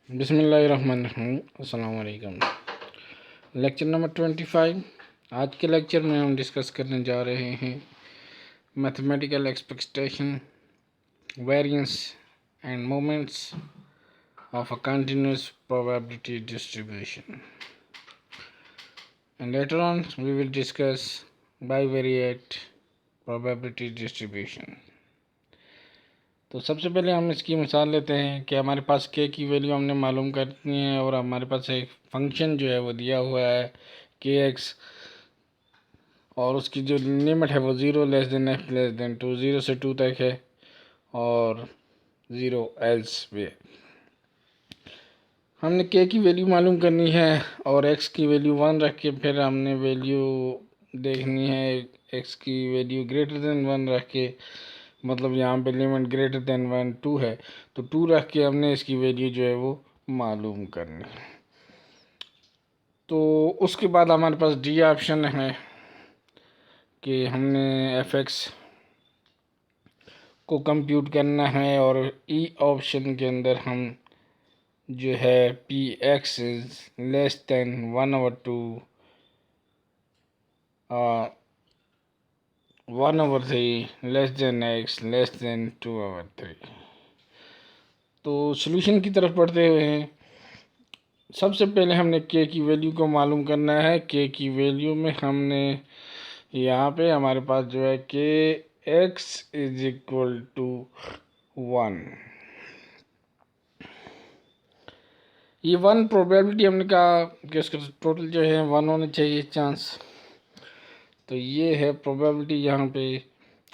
बिस्मिल्लाहिर्रहमानिर्रहीम। अस्सलाम वालेकुम। Lecture number 25। आज के लेक्चर में हम डिस्कस करने जा रहे हैं mathematical expectation, variance and moments of a continuous probability distribution, and later on we will discuss bivariate probability distribution. तो सबसे पहले हम इसकी मिसाल लेते हैं कि हमारे पास के की वैल्यू हमने मालूम करनी है और हमारे पास एक फंक्शन जो है वो दिया हुआ है के एक्स, और उसकी जो लिमिट है वो 0 less then F less than 2, 0 से 2 तक है और 0 एल्स वे। हमने के की वैल्यू मालूम करनी है और एक्स की वैल्यू 1 रख के फिर हमने वैल्यू देखनी है एक्स की वैल्यू ग्रेटर देन 1 रख के, मतलब यहाँ पे लिमिट ग्रेटर देन 1 2 है तो 2 रख के हमने इसकी वैल्यू जो है वो मालूम करनी है। तो उसके बाद हमारे पास डी ऑप्शन है कि हमने एफ एक्स को कंप्यूट करना है और ई ऑप्शन के अंदर हम जो है P x is less than 1/2 1/3 less than x less than 2/3। तो सॉल्यूशन की तरफ बढ़ते हुए हैं। सबसे पहले हमने के की वैल्यू को मालूम करना है। के की वैल्यू में हमने यहाँ पे हमारे पास जो है के एक्स इज इक्वल टू 1। ये 1 प्रोबेबिलिटी हमने कहा कि इसका टोटल जो है 1 होने चाहिए चांस, तो ये है प्रोबेबिलिटी यहाँ पे।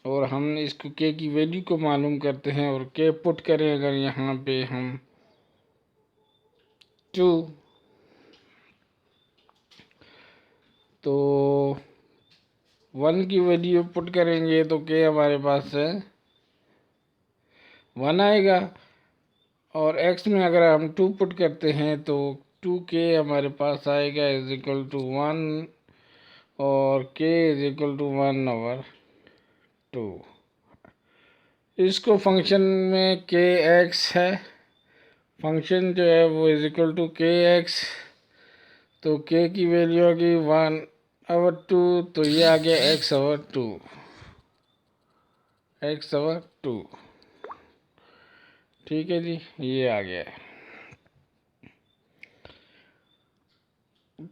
और हम इसको के की वैल्यू को मालूम करते हैं और के पुट करें अगर यहाँ पे हम 2, तो 1 की वैल्यू पुट करेंगे तो के हमारे पास 1 आएगा, और x में अगर हम 2 पुट करते हैं तो 2 के हमारे पास आएगा इज इक्वल टू 1 और k इज इक्वल टू 1/2। इसको फंक्शन में के एक्स है, फंक्शन जो है वो इज इक्वल टू के एक्स, तो k की वैल्यू होगी 1/2, तो ये आ गया x/2 x/2। ठीक है जी, ये आ गया है।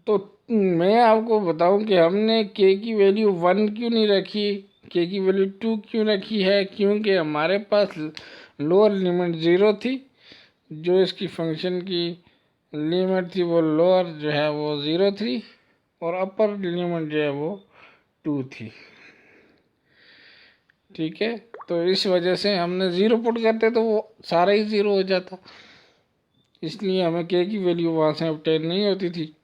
तो मैं आपको बताऊं कि हमने के की वैल्यू 1 क्यों नहीं रखी, के की वैल्यू 2 क्यों रखी है, क्योंकि हमारे पास लोअर लिमिट 0 थी, जो इसकी फंक्शन की लिमिट थी वो लोअर जो है वो 0 थी और अपर लिमिट जो है वो 2 थी। ठीक है, तो इस वजह से हमने 0 पुट करते तो वो सारा ही 0 हो जाता, इसलिए हमें के की वैल्यू वहाँ से ऑब्टेन नहीं होती थी,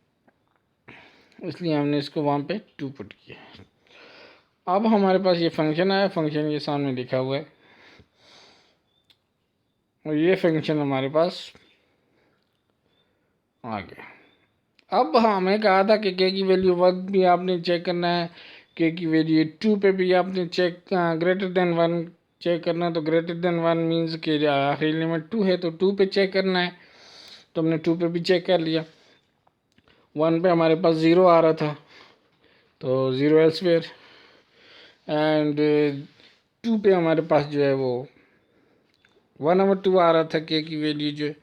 इसलिए हमने इसको वहाँ पे 2 पुट किया। अब हमारे पास ये फंक्शन आया, फंक्शन ये सामने लिखा हुआ है और ये फंक्शन हमारे पास आ गया। अब हमें कहा था कि के की वैल्यू 1 भी आपने चेक करना है, के की वैल्यू 2 पे भी आपने चेक ग्रेटर देन 1 चेक करना है। तो ग्रेटर देन 1 मीन्स कि आखिरी लिमिट 2 है तो 2 पे चेक करना है, तो हमने 2 पे भी चेक कर लिया। 1 पे हमारे पास 0 आ रहा था तो 0 एल्सवेयर, एंड 2 पे हमारे पास जो है वो 1/2 आ रहा था के की वैल्यू जो।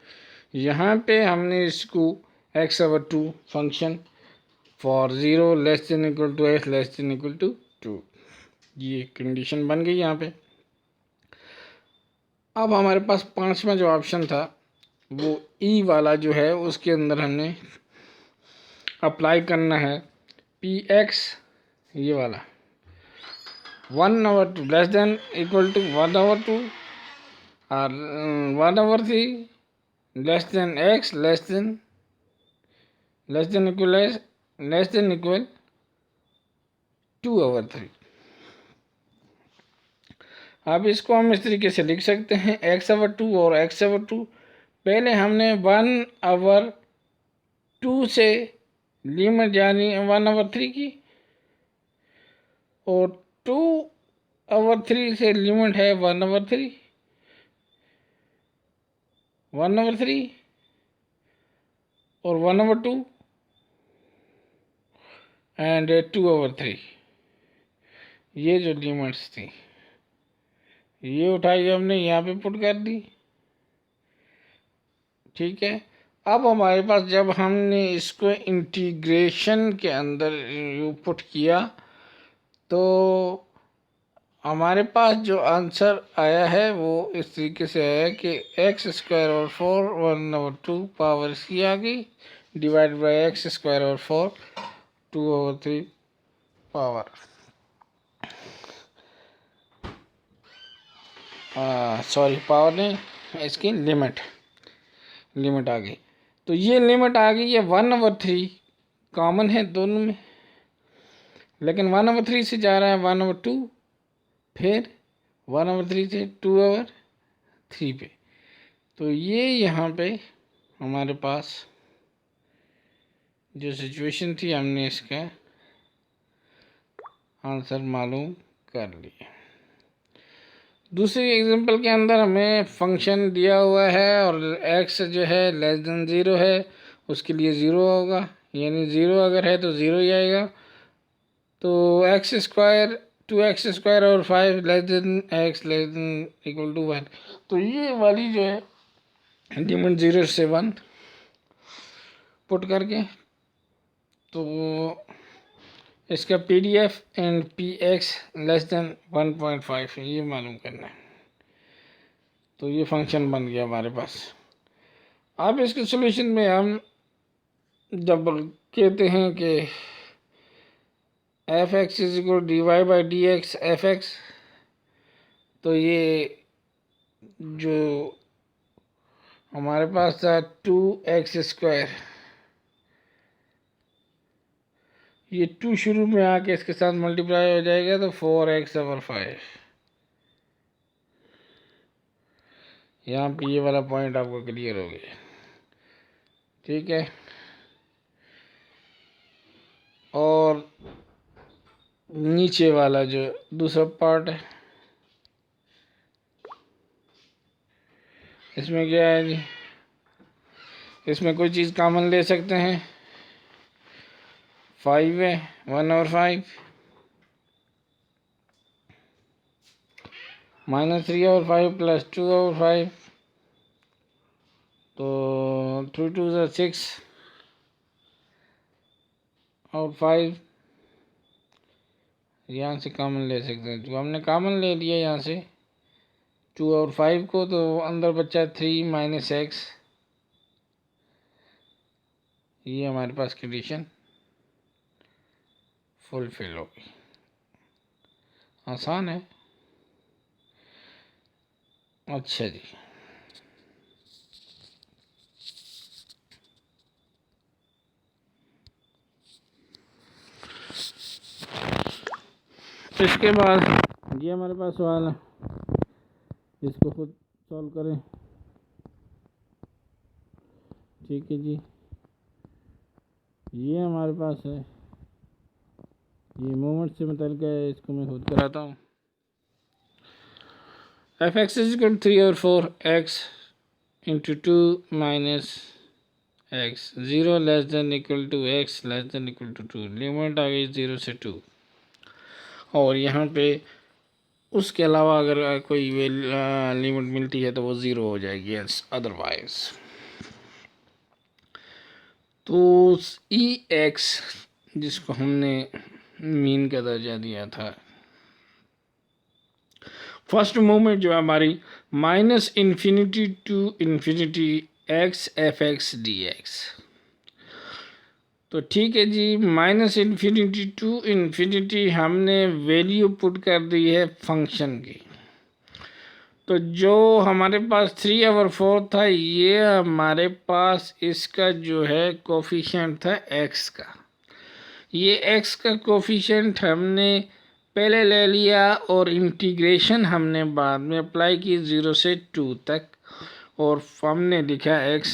यहाँ पे हमने इसको x/2 function for 0 less than equal to x less than equal to 2, ये कंडीशन बन गई यहाँ पे। अब हमारे पास पांचवा जो ऑप्शन था वो ई वाला जो है उसके अंदर हमने अप्लाई करना है पी एक्स, ये वाला 1/2 लेस देन इक्वल टू 1/2 और 1/3 less than x less than equal 2/3। अब इसको हम इस तरीके से लिख सकते हैं x/2 और x/2। पहले हमने 1/2 से लिमिट यानी 1/3 की, और 2/3 से लिमिट है 1/3 और 1/2 एंड 2/3, ये जो लिमिट्स थी ये उठाई हमने यहाँ पे पुट कर दी। ठीक है, अब हमारे पास जब हमने इसको इंटीग्रेशन के अंदर पुट किया तो हमारे पास जो आंसर आया है वो इस तरीके से आया कि x² और 1/2 पावर इसकी आ गई डिवाइड बाई x² और 4 2/3 पावर सॉरी पावर नहीं, इसकी लिमिट आ गई। तो ये लिमिट आ गई, ये 1/3 कॉमन है दोनों में, लेकिन 1/3 से जा रहा है 1/2, फिर 1/3 से 2/3 पे। तो ये यहाँ पे हमारे पास जो सिचुएशन थी हमने इसका आंसर मालूम कर लिया। दूसरी एग्जांपल के अंदर हमें फंक्शन दिया हुआ है और x जो है लेस देन 0 है, उसके लिए 0 होगा, यानी 0 अगर है तो 0 ही आएगा। तो x² 2x² और 5 less than x less than equal to 1। तो ये वाली जो है लिमिट 0 से 1 पुट करके तो इसका PDF and PX less than 1.5 ये मालूम करना है। तो ये फंक्शन बन गया हमारे पास। अब इसके सॉल्यूशन में हम जब कहते हैं कि f(x) is equal dy/dx f(x), तो ये जो हमारे पास था 2x², ये 2 शुरू में आके इसके साथ मल्टीप्लाई हो जाएगा तो 4x/5। यहाँ पे ये वाला पॉइंट आपको क्लियर हो गया। ठीक है, और नीचे वाला जो दूसरा पार्ट है इसमें क्या है जी, इसमें कोई चीज़ कॉमन ले सकते हैं, 5 है, 1/5 -3/5 प्लस 2/5, तो 3 2 6 और 5 यहाँ से कॉमन ले सकते हैं। जो हमने कॉमन ले लिया यहाँ से 2 और 5 को, तो अंदर बचा 3 - x। ये हमारे पास कंडीशन फुलफिल हो गई। आसान है। अच्छा जी, इसके बाद ये हमारे पास सवाल है, इसको खुद सॉल्व करें। ठीक है जी, ये हमारे पास है, ये मोमेंट से मतलब है, इसको मैं खुद कराता हूँ। f(x) इज इक्वल 3 और 4 x into 2 minus x 0 less than equal to x less than equal to 2। Limit आ गई 0 से 2, और यहाँ पे उसके अलावा अगर कोई लिमिट मिलती है तो वो 0 हो जाएगी अदरवाइज। तो EX जिसको हमने मीन का दर्जा दिया था, फर्स्ट मूवमेंट जो है हमारी -∞ टू ∞ x f(x) dx। तो ठीक है जी, -∞ टू ∞ हमने वैल्यू पुट कर दी है फंक्शन की। तो जो हमारे पास 3/4 था, ये हमारे पास इसका जो है कोफिशिएंट था x का। ये x का कोफिशिएंट हमने पहले ले लिया और इंटीग्रेशन हमने बाद में अप्लाई की 0 से 2 तक, और हमने लिखा x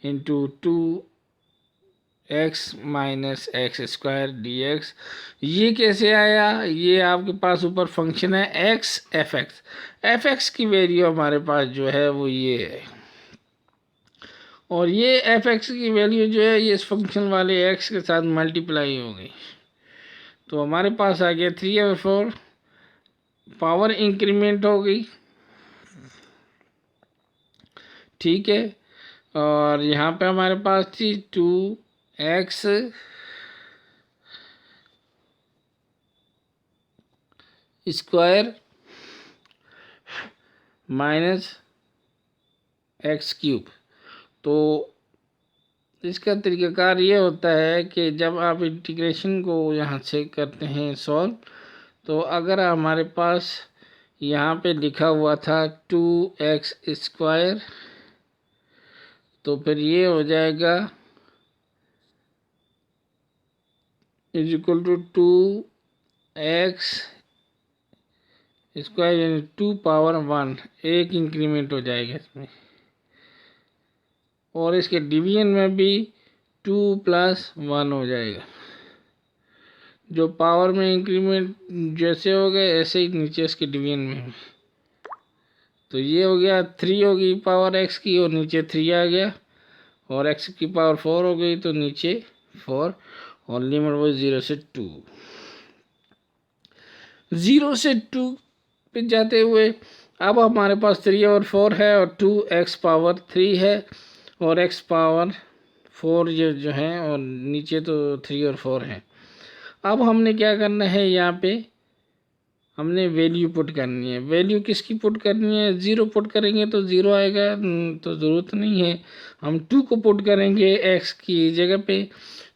into 2x minus x² dx। ये कैसे आया, ये आपके पास ऊपर फंक्शन है x f(x) की वैल्यू हमारे पास जो है वो ये है, और ये एफ एक्स की वैल्यू जो है ये इस फंक्शन वाले एक्स के साथ मल्टीप्लाई हो गई। तो हमारे पास आ गया 3/4, पावर इंक्रीमेंट हो गई, ठीक है। और यहाँ पे हमारे पास थी 2x square minus x cube. तो इसका तरीक़ाकार ये होता है कि जब आप इंटीग्रेशन को यहाँ से करते हैं सॉल्व, तो अगर हमारे पास यहाँ पे लिखा हुआ था 2x स्क्वायर, तो फिर ये हो जाएगा is equal to 2x square यानी 2 पावर 1, एक इंक्रीमेंट हो जाएगा इसमें। और इसके डिवीजन में भी 2 + 1 हो जाएगा। जो पावर में इंक्रीमेंट जैसे हो गए ऐसे ही नीचे इसके डिवीजन में। तो ये हो गया 3 होगी पावर एक्स की और नीचे 3 आ गया, और एक्स की पावर 4 हो गई तो नीचे 4, और लिमिट वो 0 से 2। 0 से 2 पे जाते हुए अब हमारे पास 3 और 4 है, और 2x पावर 3 है, और x पावर 4 ये जो है, और नीचे तो 3 और 4 हैं। अब हमने क्या करना है, यहाँ पे हमने वैल्यू पुट करनी है। वैल्यू किसकी पुट करनी है? 0 पुट करेंगे तो 0 आएगा, तो ज़रूरत नहीं है। हम 2 को पुट करेंगे x की जगह पे,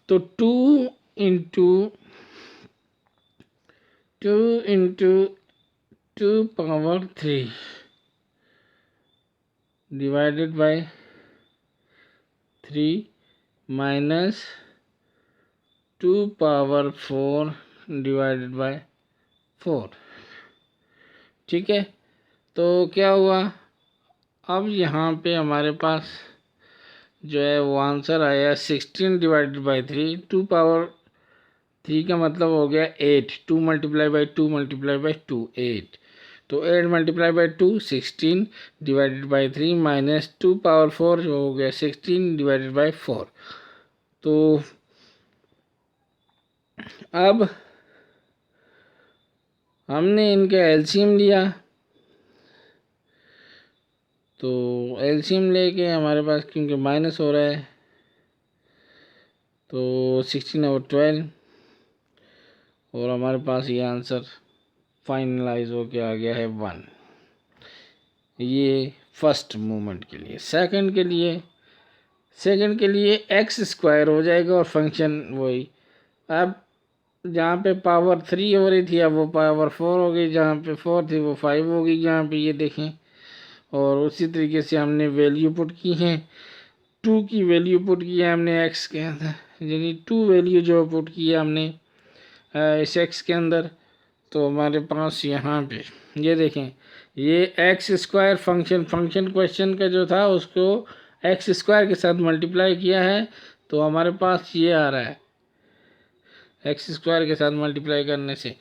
तो 2 into 2 power 3 divided by 3 minus 2 power 4 divided by 4, ठीक है। तो क्या हुआ, अब यहाँ पे हमारे पास जो है वो आंसर आया 16 डिवाइडेड बाई 3। 2 पावर 3 का मतलब हो गया 8, 2 मल्टीप्लाई बाई 2 मल्टीप्लाई बाई 2 8, तो 8 multiply by 2 16 divided by 3 minus 2 power 4 जो हो गया 16 डिवाइडेड बाई 4। तो अब हमने इनका एलसीएम लिया, तो एलसीएम लेके हमारे पास क्योंकि माइनस हो रहा है, तो 16/12, और हमारे पास ये आंसर फाइनलाइज हो के आ गया है 1। ये फर्स्ट मूवमेंट के लिए। सेकंड के लिए एक्स स्क्वायर हो जाएगा और फंक्शन वही। अब जहाँ पे पावर 3 हो रही थी अब वो पावर 4 हो गई, जहाँ पे 4 थी वो 5 हो गई, जहाँ पे ये देखें। और उसी तरीके से हमने वैल्यू पुट की है, 2 की वैल्यू पुट की है हमने एक्स के अंदर, यानी 2 वैल्यू जो पुट की है हमने इस एक्स के अंदर। तो हमारे पास यहाँ पे ये देखें, ये एक्स स्क्वायर फंक्शन क्वेश्चन का जो था उसको एक्स स्क्वायर के साथ मल्टीप्लाई किया है, तो हमारे पास ये आ रहा है एक्स स्क्वायर के साथ मल्टीप्लाई करने से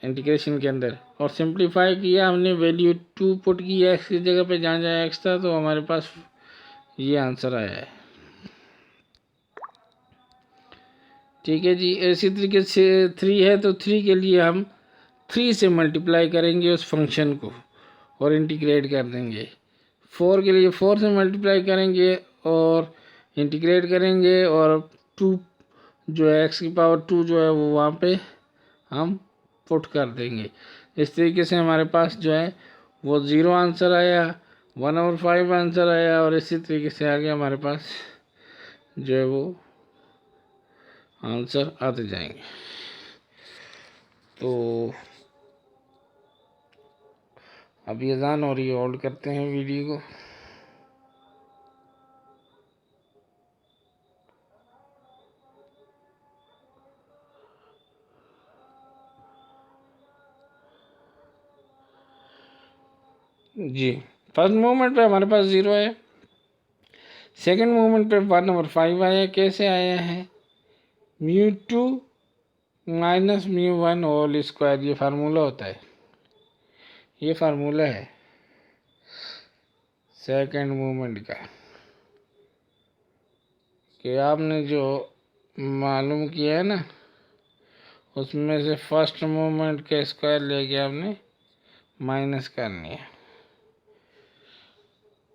इंटीग्रेशन के अंदर, और सिंप्लीफाई किया हमने, वैल्यू 2 पुट की एक्स की जगह पे जहाँ जहाँ एक्स था, तो हमारे पास ये आंसर आया है, ठीक है जी। इसी तरीके से 3 है तो 3 के लिए हम 3 से मल्टीप्लाई करेंगे उस फंक्शन को और इंटीग्रेट कर देंगे। 4 के लिए 4 से मल्टीप्लाई करेंगे और इंटीग्रेट करेंगे, और 2 जो है एक्स की पावर 2 जो है वो वहाँ पे हम पुट कर देंगे। इस तरीके से हमारे पास जो है वो 0 आंसर आया, 1/5 आंसर आया, और इसी तरीके से आगे हमारे पास जो है वो आंसर आते जाएंगे। तो अभी अजान हो रही है, होल्ड करते हैं वीडियो को। जी, फर्स्ट मूवमेंट पे हमारे पास 0 है, सेकंड मूवमेंट पे 1/5 आया। कैसे आया है? μ2 माइनस μ1 होल स्क्वायर, ये फार्मूला होता है, ये फार्मूला है सेकंड मूवमेंट का। कि आपने जो मालूम किया है ना, उसमें से फर्स्ट मोमेंट के स्क्वायर लेके आपने माइनस करनी है।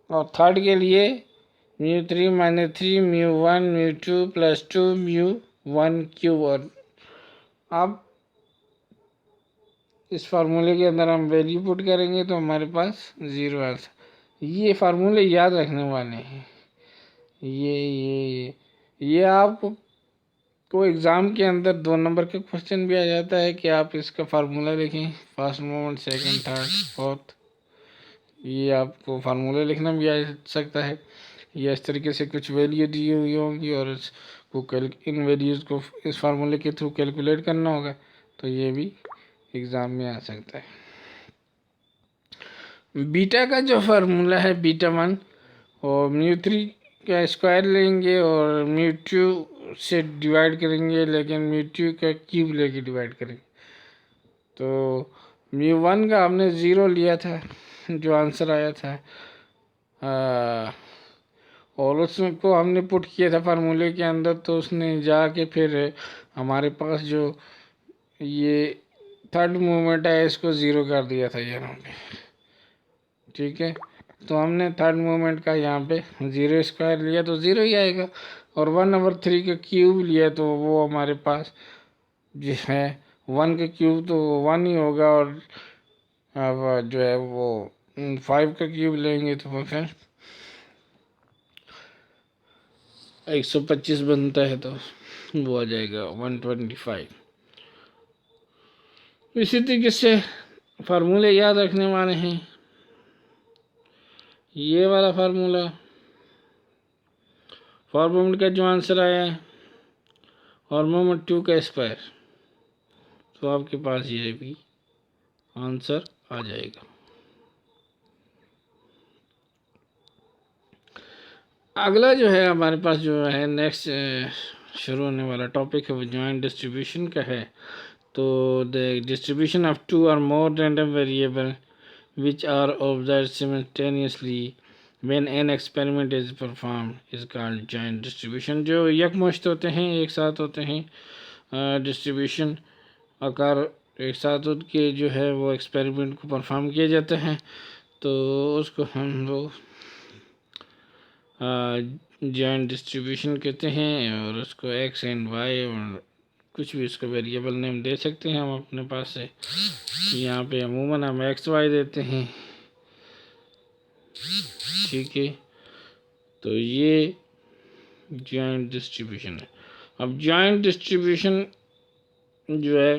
और थर्ड के लिए μ3 माइनस 3 μ1 μ2 प्लस 2 μ1 क्यूब। और अब इस फार्मूले के अंदर हम वैल्यू पुट करेंगे तो हमारे पास 0 आंसर। ये फार्मूले याद रखने वाले हैं। ये आपको तो एग्ज़ाम के अंदर 2 नंबर का क्वेश्चन भी आ जाता है कि आप इसका फार्मूला लिखें, first moment, second, third, fourth. ये आपको फार्मूला लिखना भी आ सकता है, या इस तरीके से कुछ वैल्यू दी हुई होंगी और इसको इन वैल्यूज़ को इस फार्मूले के थ्रू कैलकुलेट करना होगा, तो ये भी एग्ज़ाम में आ सकता है। बीटा का जो फार्मूला है बीटा 1, और μ3 का स्क्वायर लेंगे और μ2 से डिवाइड करेंगे, लेकिन μ2 का क्यूब लेके डिवाइड करेंगे। तो μ1 का हमने 0 लिया था, जो आंसर आया था, और उसको हमने पुट किया था फार्मूले के अंदर, तो उसने जाके फिर हमारे पास जो ये थर्ड मूवमेंट है इसको 0 कर दिया था यहाँ पे। ठीक है, तो हमने थर्ड मूवमेंट का यहाँ पे 0 स्क्वायर लिया तो 0 ही आएगा, और 1/3 का क्यूब लिया तो वो हमारे पास जो है 1 का क्यूब तो 1 ही होगा, और अब जो है वो 5 का क्यूब लेंगे तो फिर 125 बनता है, तो वो आ जाएगा 125। इसी तरीके से फार्मूले याद रखने वाले हैं। ये वाला फार्मूला, फॉर मोमेंट का जो आंसर आया है, और मोमेंट 2 का स्क्वायर, तो आपके पास ये भी आंसर आ जाएगा। अगला जो है हमारे पास जो है नेक्स्ट शुरू होने वाला टॉपिक है वो जॉइंट डिस्ट्रीब्यूशन का है। तो द डिस्ट्रीब्यूशन ऑफ 2 और more random variable which are observed simultaneously when an experiment is performed is called joint distribution। जो यकमुश्त होते हैं, एक साथ होते हैं, डिस्ट्रीब्यूशन आकार एक साथ उठ के जो है वो एक्सपेरिमेंट को परफॉर्म किए जाते हैं, तो उसको हम लोग जॉइंट डिस्ट्रीब्यूशन कहते हैं। और उसको एक्स एंड वाई और कुछ भी उसको वेरिएबल नेम दे सकते हैं हम अपने पास से। यहाँ पे अमूमन हम एक्स वाई देते हैं। ठीक है, तो ये जॉइंट डिस्ट्रीब्यूशन है। अब जॉइंट डिस्ट्रीब्यूशन जो है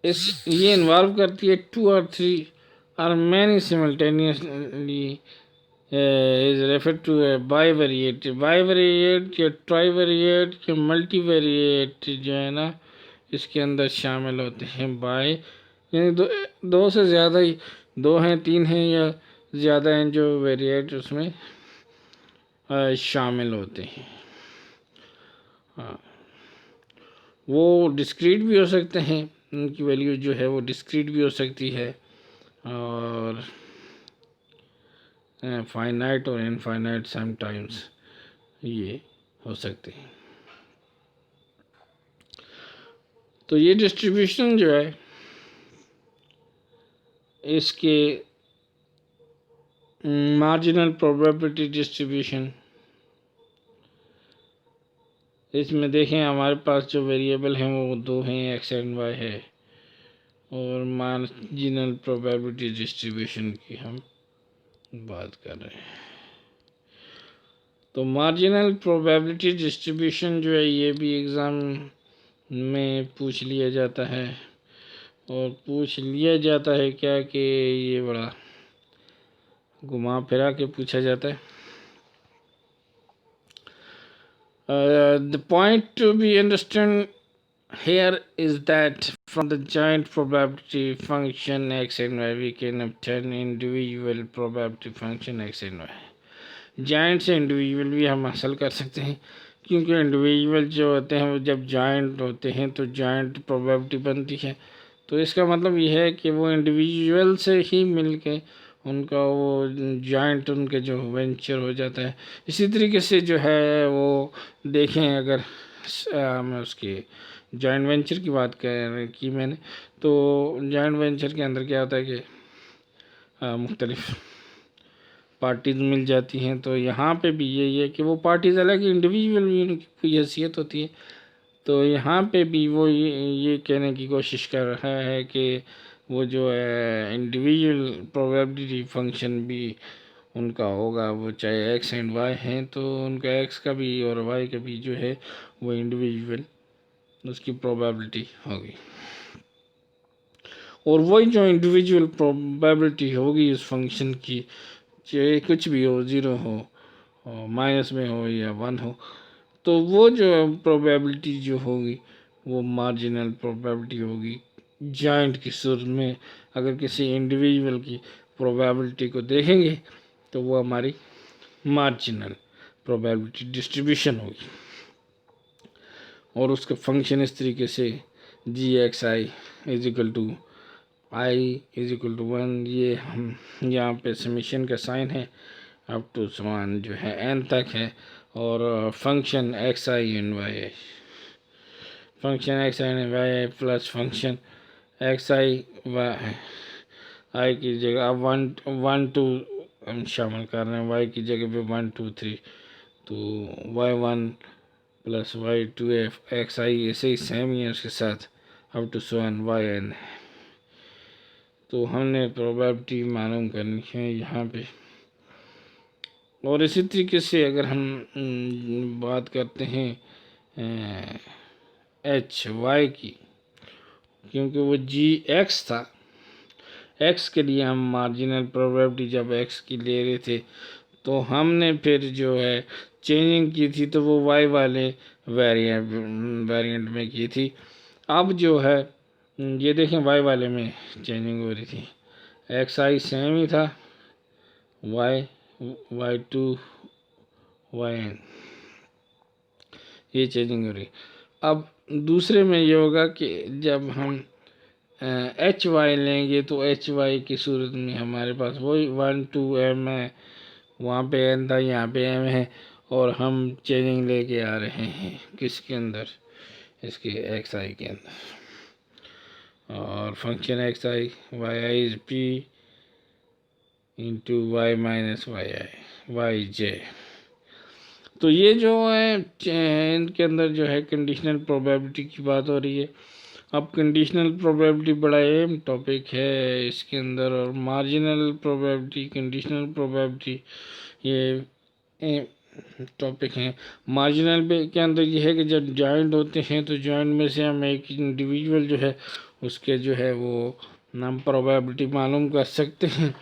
ये इन्वॉल्व करती है 2 और 3 और many simultaneously is refer to bivariate. Bivariate या ट्राईवेरिएट या मल्टीवेरिएट जो है ना, इसके अंदर शामिल होते हैं। बाई यानी दो से ज़्यादा ही, 2 हैं, 3 हैं या ज़्यादा हैं जो वेरिएट उसमें शामिल होते हैं। हाँ, वो डिस्क्रीट भी हो सकते हैं, उनकी वैल्यू जो है वो डिस्क्रीट भी हो सकती है, और फाइनाइट और इनफाइनाइट समटाइम्स ये हो सकते हैं। तो ये डिस्ट्रीब्यूशन जो है इसके मार्जिनल प्रोबेबिलिटी डिस्ट्रीब्यूशन, इसमें देखें हमारे पास जो वेरिएबल हैं वो 2 हैं, एक्स एंड वाई है, और मार्जिनल प्रोबेबिलिटी डिस्ट्रीब्यूशन की हम बात कर रहे हैं। तो मार्जिनल प्रोबेबिलिटी डिस्ट्रीब्यूशन जो है ये भी एग्ज़ाम में पूछ लिया जाता है, और पूछ लिया जाता है क्या कि ये बड़ा घुमा फिरा के पूछा जाता है। The point to be understood here is that from the joint probability function x and y we can obtain individual probability function x and y। Joint से इंडिविजुअल भी हम हासिल कर सकते हैं, क्योंकि इंडिविजुअल जो होते हैं वो जब जॉइंट होते हैं तो जॉइंट प्रोबेबिलिटी बनती है। तो इसका मतलब ये है कि वो इंडिविजुअल से ही मिल के उनका वो जॉइंट उनके जो वेंचर हो जाता है। इसी तरीके से जो है वो देखें, अगर मैं उसकी जॉइंट वेंचर की बात की मैंने, तो जॉइंट वेंचर के अंदर क्या होता है कि मुख्तलिफ पार्टीज़ मिल जाती हैं। तो यहाँ पे भी यही है कि वो पार्टीज़ अलग इंडिविजुअल भी उनकी कोई हैसियत होती है। तो यहाँ पे भी वो ये कहने की कोशिश कर रहा है कि वो जो है इंडिविजुअल प्रोबेबिलिटी फंक्शन भी उनका होगा, वो चाहे एक्स एंड वाई हैं तो उनका एक्स का भी और वाई का भी जो है वो इंडिविजुअल उसकी प्रोबेबिलिटी होगी। और वही जो इंडिविजुअल प्रोबेबिलिटी होगी उस फंक्शन की, चाहे कुछ भी हो, ज़ीरो हो, माइनस में हो या 1 हो, तो वो जो प्रोबेबिलिटी जो होगी वो मार्जिनल प्रोबेबिलिटी होगी। जॉइंट की सूरत में अगर किसी इंडिविजुअल की प्रोबेबिलिटी को देखेंगे तो वो हमारी मार्जिनल प्रोबेबिलिटी डिस्ट्रीब्यूशन होगी। और उसका फंक्शन इस तरीके से G X I is equal to I is equal to 1, ये हम यहाँ पे समीशन का साइन है अप टू समान जो है n तक है। और function X I N Y I, function X I N Y I plus function X I Y I की जगह अब 1 2 हम शामिल कर रहे हैं, वाई की जगह पे 1 2 3, तो y1 प्लस y2 एक्स आई ऐसे ही सेम ही है उसके साथ अप टू समान वाई एन। तो हमने प्रोबेबिलिटी मालूम करनी है यहाँ पे। और इसी तरीके से अगर हम बात करते हैं एच वाई की, क्योंकि वो जी एक्स था, एक्स के लिए हम मार्जिनल प्रोबेबिलिटी जब एक्स की ले रहे थे तो हमने फिर जो है चेंजिंग की थी तो वो वाई वाले वेरिएंट में की थी। अब जो है ये देखें वाई वाले में चेंजिंग हो रही थी, एक्स आई सेम ही था, y2 yn ये चेंजिंग हो रही। अब दूसरे में ये होगा कि जब हम एच वाई लेंगे तो एच वाई की सूरत में हमारे पास वही 1 2 m है, वहाँ पे n था, यहाँ पे m है, और हम चेंजिंग लेके आ रहे हैं किसके अंदर, इसके एक्स आई के अंदर। और function X I Y I is P into Y minus Y I Y J. तो ये जो है इनके अंदर जो है कंडीशनल प्रोबेबिलिटी की बात हो रही है। अब कंडीशनल प्रोबेबिलिटी बड़ा अहम टॉपिक है इसके अंदर, और मार्जिनल प्रोबेबिलिटी, कंडीशनल प्रोबेबिलिटी ये टॉपिक हैं। मार्जिनल के अंदर ये है कि जब जॉइंट होते हैं तो जॉइंट में से हम एक इंडिविजुअल जो है उसके जो है वो नाम प्रोबेबिलिटी मालूम कर सकते हैं।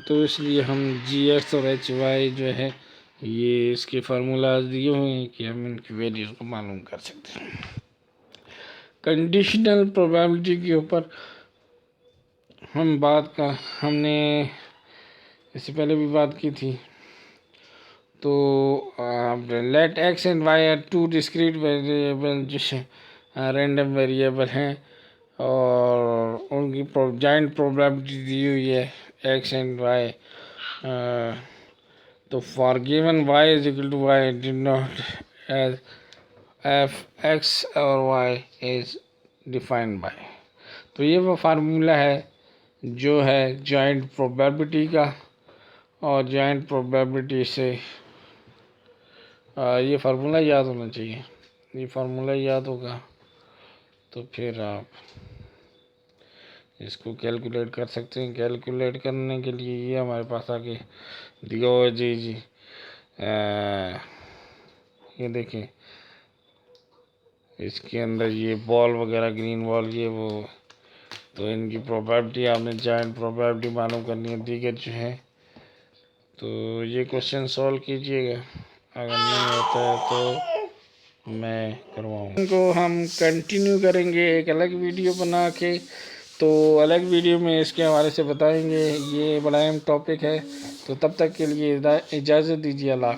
तो इसलिए हम जी एक्स और एच वाई जो है ये इसके फार्मूलाज दिए हुए हैं कि हम इनकी वैल्यूज़ को मालूम कर सकते हैं। कंडीशनल प्रोबेबिलिटी के ऊपर हमने इससे पहले भी बात की थी। तो let x and y are two discrete variable जो है रैंडम वेरिएबल हैं, और उनकी जॉइंट प्रोबेबिलिटी दी हुई है एक्स एंड वाई। तो for given y is equal to y denote as f x और वाई इज डिफाइंड बाय। तो ये वो फार्मूला है जो है जॉइंट प्रोबेबिलिटी का, और जॉइंट प्रोबेबिलिटी से ये फार्मूला याद होना चाहिए। ये फार्मूला याद होगा तो फिर आप इसको कैलकुलेट कर सकते हैं। कैलकुलेट करने के लिए ये हमारे पास आके दिया हुआ जी ये देखें, इसके अंदर ये बॉल वगैरह ग्रीन बॉल ये वो, तो इनकी प्रोबेबिलिटी आपने जॉइंट प्रोबेबिलिटी मालूम करनी है दीगर जो है। तो ये क्वेश्चन सॉल्व कीजिएगा, अगर नहीं होता है तो मैं करवाऊँ। इनको हम कंटिन्यू करेंगे एक अलग वीडियो बना के, तो अलग वीडियो में इसके हवाले से बताएंगे। ये बड़ा अहम टॉपिक है। तो तब तक के लिए इजाज़त दीजिए। अल्लाह।